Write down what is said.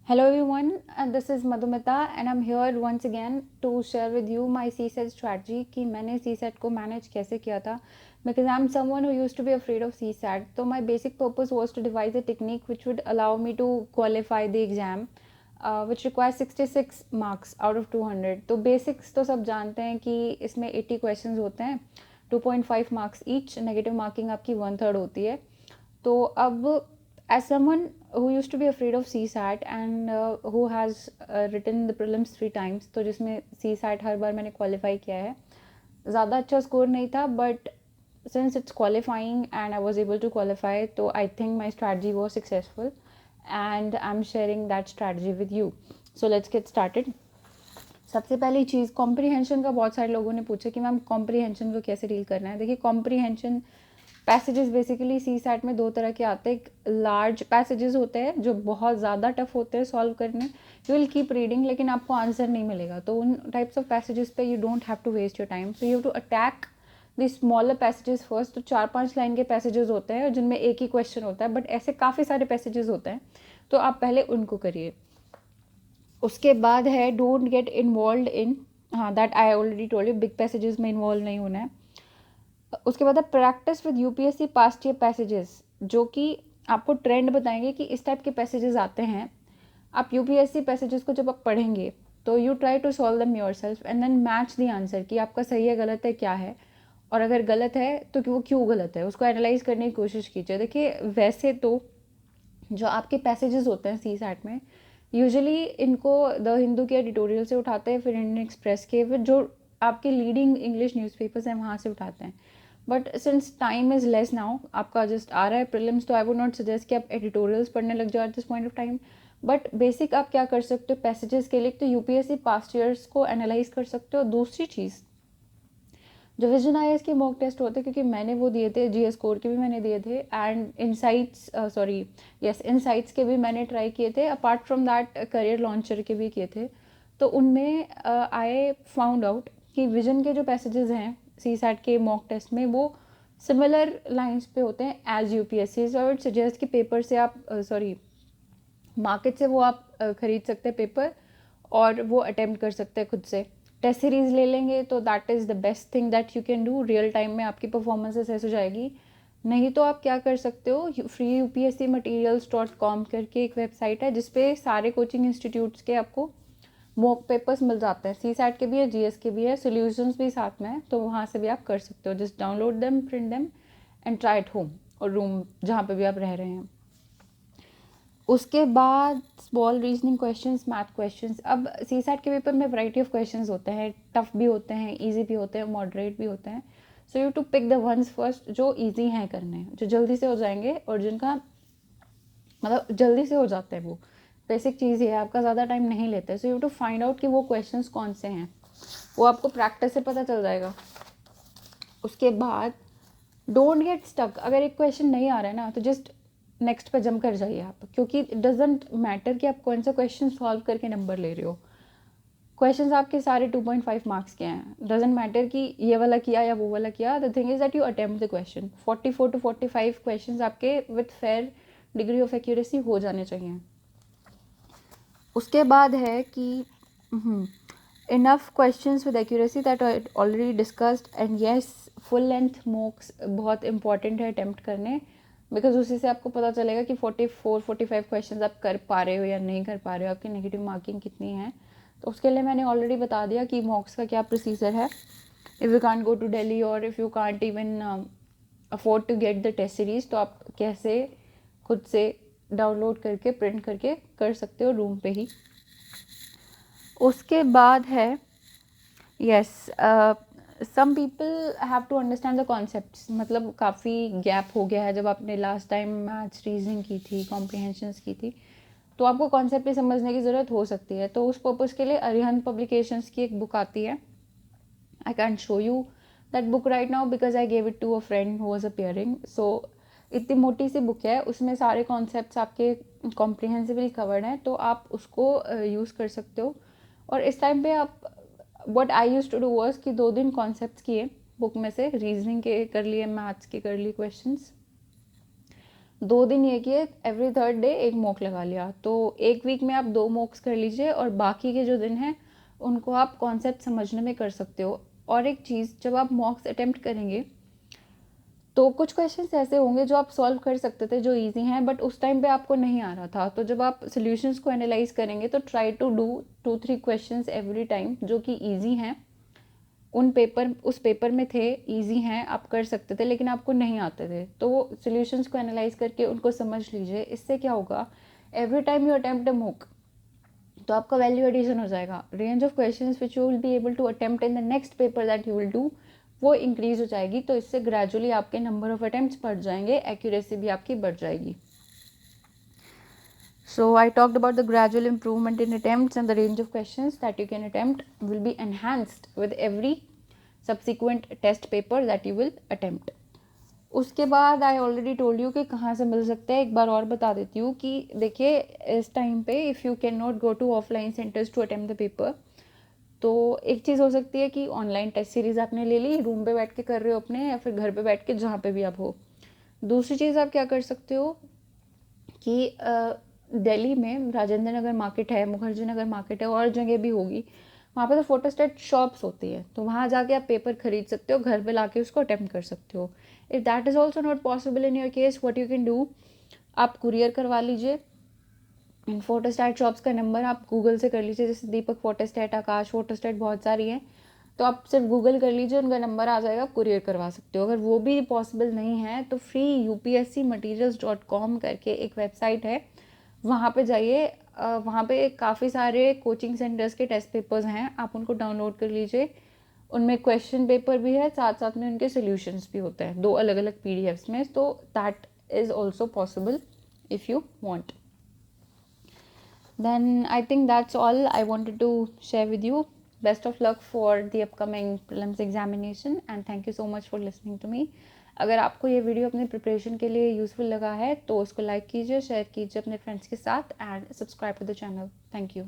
Hello everyone, this is Madhumita and I'm here once again to share with you my CSET strategy कि मैंने CSET को manage कैसे किया था because I'm someone who used to be afraid of CSAT. So my basic purpose was to devise a technique which would allow me to qualify the exam which requires 66 marks out of 200. तो basics तो सब जानते हैं कि इसमें 80 questions होते हैं, 2.5 marks each, negative marking आपकी 1/3 होती है. तो अब as someone who used to be afraid of CSAT and who has written the prelims 3 times, तो जिसमें CSAT हर बार मैंने qualify किया है, ज़्यादा अच्छा score नहीं था but since it's qualifying and I was able to qualify, तो I think my strategy was successful and I'm sharing that strategy with you. So let's get started. सबसे पहली चीज़ कॉम्प्रीहेंशन का बहुत सारे लोगों ने पूछा कि मैम कॉम्प्रीहेंशन को कैसे डील करना है. देखिए कॉम्प्रीहेंशन पैसेजेस बेसिकली CSAT में 2 तरह के आते हैं. एक लार्ज पैसेजेस होते हैं जो बहुत ज़्यादा टफ होते हैं सॉल्व करने. यू विल कीप रीडिंग लेकिन आपको आंसर नहीं मिलेगा. तो उन टाइप्स ऑफ पैसेजेस पे you don't have to waste your time. So you have to attack the smaller passages first. तो 4-5 लाइन के पैसेजेस होते हैं जिनमें एक ही क्वेश्चन होता है, बट ऐसे काफ़ी सारे पैसेजेस होते हैं तो आप पहले उनको करिए. उसके बाद है डोंट गेट इन्वॉल्व इन, हाँ that I already told you, big passages में इन्वॉल्व नहीं होना है. उसके बाद है practice with UPSC past year passages, जो कि आपको ट्रेंड बताएंगे कि इस टाइप के पैसेजेस आते हैं. आप यूपीएससी पैसेजेस को जब आप पढ़ेंगे तो you try to solve them yourself and then match the answer कि आपका सही है गलत है क्या है, और अगर गलत है तो वो क्यों गलत है उसको एनालाइज करने की कोशिश कीजिए. देखिए वैसे तो जो आपके पैसेजेस होते हैं CSAT में यूजुअली इनको द हिंदू के एडिटोरियल से उठाते हैं, फिर इंडियन एक्सप्रेस के, फिर जो आपके लीडिंग इंग्लिश न्यूज़पेपर्स हैं वहाँ से उठाते हैं. But since time is less now, आपका जस्ट आ रहा है प्रीलिम्स, तो आई वुड नॉट सजेस्ट कि आप एडिटोरियल्स पढ़ने लग जाओ at this point of time. But basic आप क्या कर सकते हो पैसेजेस के लिए, तो यूपीएससी पास्ट ईयर्स को एनालाइज कर सकते हो. दूसरी चीज़ जो विजन IAS के मॉक टेस्ट होते हैं, क्योंकि मैंने वो दिए थे, GS कोर के भी मैंने दिए थे एंड इनसाइट्स के भी मैंने ट्राई किए थे. Apart from that career launcher के भी किए थे. तो उनमें आई फाउंड आउट कि विजन के जो पैसेजेस हैं CSAT के मॉक टेस्ट में वो सिमिलर लाइंस पे होते हैं as UPSC. So I would suggest कि पेपर से आप मार्केट से वो आप ख़रीद सकते हैं पेपर और वो अटेम्प्ट कर सकते हैं खुद से. टेस्ट सीरीज़ ले लेंगे तो that is the best thing that you can do. Real time में आपकी परफॉर्मेंस असेस हो जाएगी. नहीं तो आप क्या कर सकते हो, फ्री UPSCmaterials.com करके एक वेबसाइट है जिसपे सारे कोचिंग इंस्टीट्यूट्स के आपको मॉक पेपर्स मिल जाते हैं. CSAT के भी है, GS के भी है, सोल्यूशंस भी साथ में है, तो वहाँ से भी आप कर सकते हो. Just download them, print them and try at home और रूम जहाँ पे भी आप रह रहे हैं. उसके बाद small reasoning questions, math questions. अब CSAT के पेपर में वैरायटी ऑफ क्वेश्चंस होते हैं, टफ भी होते हैं, इजी भी होते हैं, मॉडरेट भी होते हैं. So you to pick the ones first जो इजी हैं करने, जो जल्दी से हो जाएंगे और जिनका मतलब जल्दी से हो जाते हैं. वो बेसिक चीज़ है, आपका ज़्यादा टाइम नहीं लेते. So you to find out कि वो क्वेश्चंस कौन से हैं, वो आपको प्रैक्टिस से पता चल जाएगा. उसके बाद डोंट गेट स्टक. अगर एक क्वेश्चन नहीं आ रहा है ना तो जस्ट नेक्स्ट पे जम कर जाइए आप, क्योंकि इट डजेंट मैटर कि आप कौन सा क्वेश्चन सॉल्व करके नंबर ले रहे हो. क्वेश्चंस आपके सारे 2.5 मार्क्स के हैं. डजेंट मैटर कि ये वाला किया या वो वाला किया. The thing is that you attempt the question. 44 to 45 questions आपके with fair degree of accuracy हो जाने चाहिए. उसके बाद है कि enough questions with accuracy that already discussed. And yes, full length mocks बहुत इंपॉर्टेंट है अटेम्प्ट करने, बिकॉज उसी से आपको पता चलेगा कि 44-45 क्वेश्चंस आप कर पा रहे हो या नहीं कर पा रहे हो, आपकी नेगेटिव मार्किंग कितनी है. तो उसके लिए मैंने ऑलरेडी बता दिया कि मॉक्स का क्या प्रोसीजर है. If you can't go to Delhi और if you can't even afford to get the test series, तो आप कैसे खुद से डाउनलोड करके प्रिंट करके कर सकते हो रूम पे ही. उसके बाद है yes, some people have to understand the concepts. मतलब काफ़ी गैप हो गया है, जब आपने लास्ट टाइम मैथ्स, रीजनिंग की थी, कॉम्प्रिहेंशंस की थी, तो आपको कॉन्सेप्ट भी समझने की ज़रूरत हो सकती है. तो उस पर्पज़ के लिए अरिहंत पब्लिकेशंस की एक बुक आती है. I can show you that book right now because I gave it to a friend who was appearing. So इतनी मोटी सी बुक है, उसमें सारे कॉन्सेप्ट्स आपके कॉम्प्रिहेंसिवली कवर्ड हैं, तो आप उसको यूज़ कर सकते हो. और इस टाइम पे आप what I used to do was कि 2 दिन कॉन्सेप्ट्स किए बुक में से, रीजनिंग के कर लिए, मैथ्स के कर लिए क्वेश्चंस, 2 दिन ये किए, एवरी थर्ड डे एक मॉक लगा लिया, तो एक वीक में आप 2 मॉक्स कर लीजिए और बाकी के जो दिन हैं उनको आप कॉन्सेप्ट समझने में कर सकते हो। और एक चीज़, जब आप मॉक्स अटेम्प्ट करेंगे तो कुछ क्वेश्चंस ऐसे होंगे जो आप सॉल्व कर सकते थे, जो इजी हैं, बट उस टाइम पे आपको नहीं आ रहा था। तो जब आप सॉल्यूशंस को एनालाइज करेंगे तो try to do 2-3 questions every time जो कि इजी हैं, उस पेपर में थे, इजी हैं, आप कर सकते थे, लेकिन आपको नहीं आते थे, तो वो सॉल्यूशंस को एनालाइज करके उनको समझ लीजिए। इससे क्या होगा, every time you attempt a mock तो आपका वैल्यू एडिशन हो जाएगा। Range of questions which you will be able to attempt in the next paper that you will do, वो इंक्रीज हो जाएगी। तो इससे ग्रेजुअली आपके नंबर ऑफ अटेम्प्ट्स बढ़ जाएंगे, एक्यूरेसी भी आपकी बढ़ जाएगी। So I talked about the gradual improvement in attempts, and the range of questions that you can attempt will be enhanced with every subsequent test paper that you will attempt. उसके बाद I already told you कि कहाँ से मिल सकते हैं। एक बार और बता देती हूँ कि देखिए, इस टाइम पे if you can not go to offline centres to attempt the paper, तो एक चीज़ हो सकती है कि ऑनलाइन टेस्ट सीरीज़ आपने ले ली, रूम पे बैठ के कर रहे हो अपने, या फिर घर पे बैठ के, जहाँ पे भी आप हो। दूसरी चीज़ आप क्या कर सकते हो कि दिल्ली में राजेंद्र नगर मार्केट है, मुखर्जी नगर मार्केट है, और जगह भी होगी, वहाँ पे तो फोटोस्टेट शॉप्स होती है, तो वहाँ जाके आप पेपर खरीद सकते हो, घर पे लाके उसको अटेम्प्ट कर सकते हो। If that is also not possible in your case, what you can do, आप कुरियर करवा लीजिए। इन फोटोस्टेट शॉप्स का नंबर आप गूगल से कर लीजिए, जैसे दीपक फोटोस्टेट, आकाश फोटोस्टेट, बहुत सारी हैं, तो आप सिर्फ गूगल कर लीजिए, उनका नंबर आ जाएगा, कुरियर करवा सकते हो। अगर वो भी पॉसिबल नहीं है तो freeupscmaterials.com करके एक वेबसाइट है, वहाँ पे जाइए, वहाँ पे काफ़ी सारे कोचिंग सेंटर्स के टेस्ट पेपर्स हैं, आप उनको डाउनलोड कर लीजिए। उनमें क्वेश्चन पेपर भी है, साथ साथ में उनके सॉल्यूशंस भी होते हैं 2 अलग अलग PDFs में, तो that is also possible if you want. Then I think that's all I wanted to share with you. Best of luck for the upcoming prelims examination and thank you so much for listening to me. अगर आपको ये video अपने preparation के लिए useful लगा है तो उसको लाइक कीजिए, शेयर कीजिए अपने फ्रेंड्स के साथ, and subscribe to the channel. Thank you.